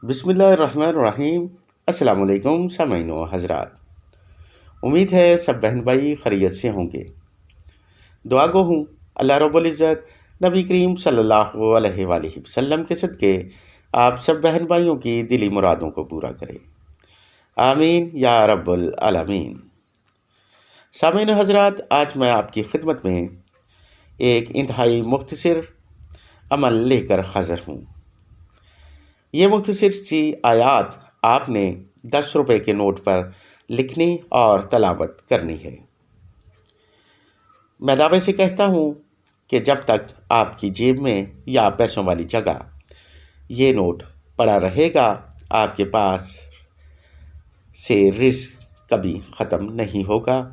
بسم اللہ الرحمن الرحیم۔ السلام علیکم سامعین و حضرات، امید ہے سب بہن بھائی خیریت سے ہوں گے۔ دعا گو ہوں اللہ رب العزت نبی کریم صلی اللہ علیہ وآلہ وسلم کے صدقے آپ سب بہن بھائیوں کی دلی مرادوں کو پورا کرے، آمین یا رب العالمین۔ سامعین و حضرات، آج میں آپ کی خدمت میں ایک انتہائی مختصر عمل لے کر حاضر ہوں۔ یہ مختصر سی آیات آپ نے 10 روپے کے نوٹ پر لکھنی اور تلاوت کرنی ہے۔ میں دعوے سے کہتا ہوں کہ جب تک آپ کی جیب میں یا پیسوں والی جگہ یہ نوٹ پڑا رہے گا، آپ کے پاس سے رزق کبھی ختم نہیں ہوگا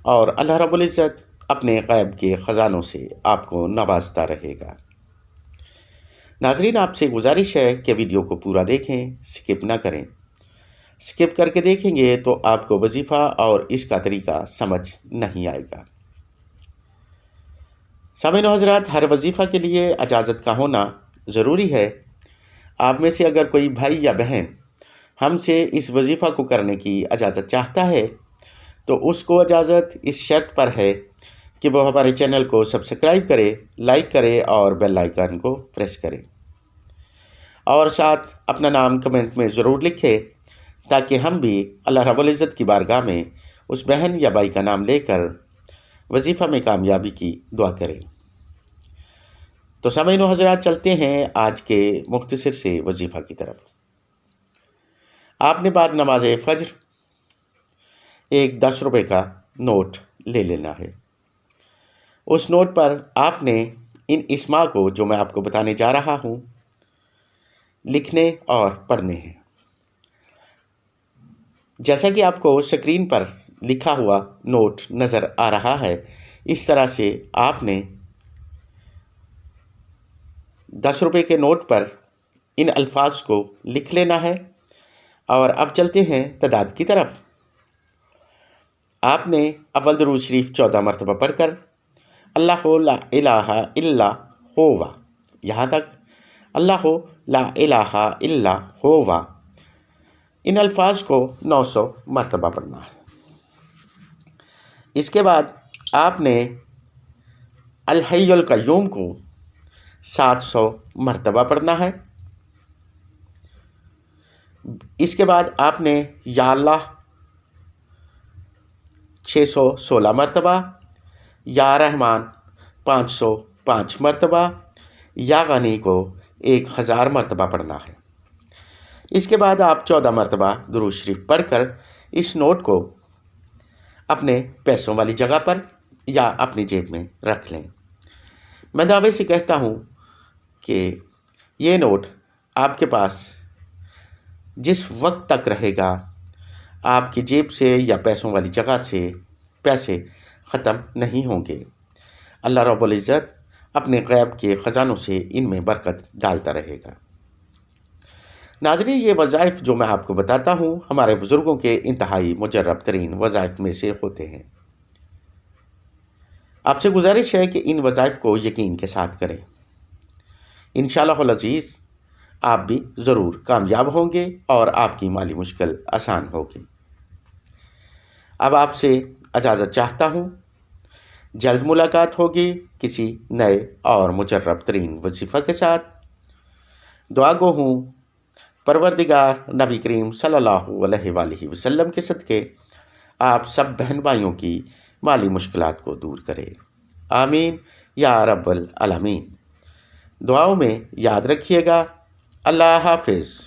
اور اللہ رب العزت اپنے غیب کے خزانوں سے آپ کو نوازتا رہے گا۔ ناظرین، آپ سے گزارش ہے کہ ویڈیو کو پورا دیکھیں، سکپ نہ کریں۔ سکپ کر کے دیکھیں گے تو آپ کو وظیفہ اور اس کا طریقہ سمجھ نہیں آئے گا۔ سامعین و حضرات، ہر وظیفہ کے لیے اجازت کا ہونا ضروری ہے۔ آپ میں سے اگر کوئی بھائی یا بہن ہم سے اس وظیفہ کو کرنے کی اجازت چاہتا ہے تو اس کو اجازت اس شرط پر ہے کہ وہ ہمارے چینل کو سبسکرائب کرے، لائک کرے اور بیل آئیکن کو پریس کرے، اور ساتھ اپنا نام کمنٹ میں ضرور لکھے تاکہ ہم بھی اللہ رب العزت کی بارگاہ میں اس بہن یا بھائی کا نام لے کر وظیفہ میں کامیابی کی دعا کریں۔ تو سامعین و حضرات، چلتے ہیں آج کے مختصر سے وظیفہ کی طرف۔ آپ نے بعد نماز فجر ایک 10 روپے کا نوٹ لے لینا ہے۔ اس نوٹ پر آپ نے ان اسماء کو جو میں آپ کو بتانے جا رہا ہوں لکھنے اور پڑھنے ہیں۔ جیسا کہ آپ کو سکرین پر لکھا ہوا نوٹ نظر آ رہا ہے، اس طرح سے آپ نے 10 روپے کے نوٹ پر ان الفاظ کو لکھ لینا ہے۔ اور اب چلتے ہیں تعداد کی طرف۔ آپ نے اول درود شریف 14 مرتبہ پڑھ کر اللہ لا الہ الا ہوا، یہاں تک اللہ لا الہ الا ہوا، ان الفاظ کو 900 مرتبہ پڑھنا ہے۔ اس کے بعد آپ نے الحی القیوم کو 700 مرتبہ پڑھنا ہے۔ اس کے بعد آپ نے یا اللہ 616 مرتبہ، یا رحمان 505 مرتبہ، یا غنی کو 1000 مرتبہ پڑھنا ہے۔ اس کے بعد آپ 14 مرتبہ درود شریف پڑھ کر اس نوٹ کو اپنے پیسوں والی جگہ پر یا اپنی جیب میں رکھ لیں۔ میں دعوے سے کہتا ہوں کہ یہ نوٹ آپ کے پاس جس وقت تک رہے گا، آپ کی جیب سے یا پیسوں والی جگہ سے پیسے ختم نہیں ہوں گے۔ اللہ رب العزت اپنے غیب کے خزانوں سے ان میں برکت ڈالتا رہے گا۔ ناظرین، یہ وظائف جو میں آپ کو بتاتا ہوں ہمارے بزرگوں کے انتہائی مجرب ترین وظائف میں سے ہوتے ہیں۔ آپ سے گزارش ہے کہ ان وظائف کو یقین کے ساتھ کریں۔ انشاءاللہ العزیز آپ بھی ضرور کامیاب ہوں گے اور آپ کی مالی مشکل آسان ہوگی۔ اب آپ سے اجازت چاہتا ہوں، جلد ملاقات ہوگی کسی نئے اور مجرب ترین وظیفہ کے ساتھ۔ دعا گو ہوں پروردگار نبی کریم صلی اللہ علیہ وآلہ وسلم کے صدقے آپ سب بہن بھائیوں کی مالی مشکلات کو دور کرے، آمین یا رب العالمین۔ دعاؤں میں یاد رکھیے گا۔ اللہ حافظ۔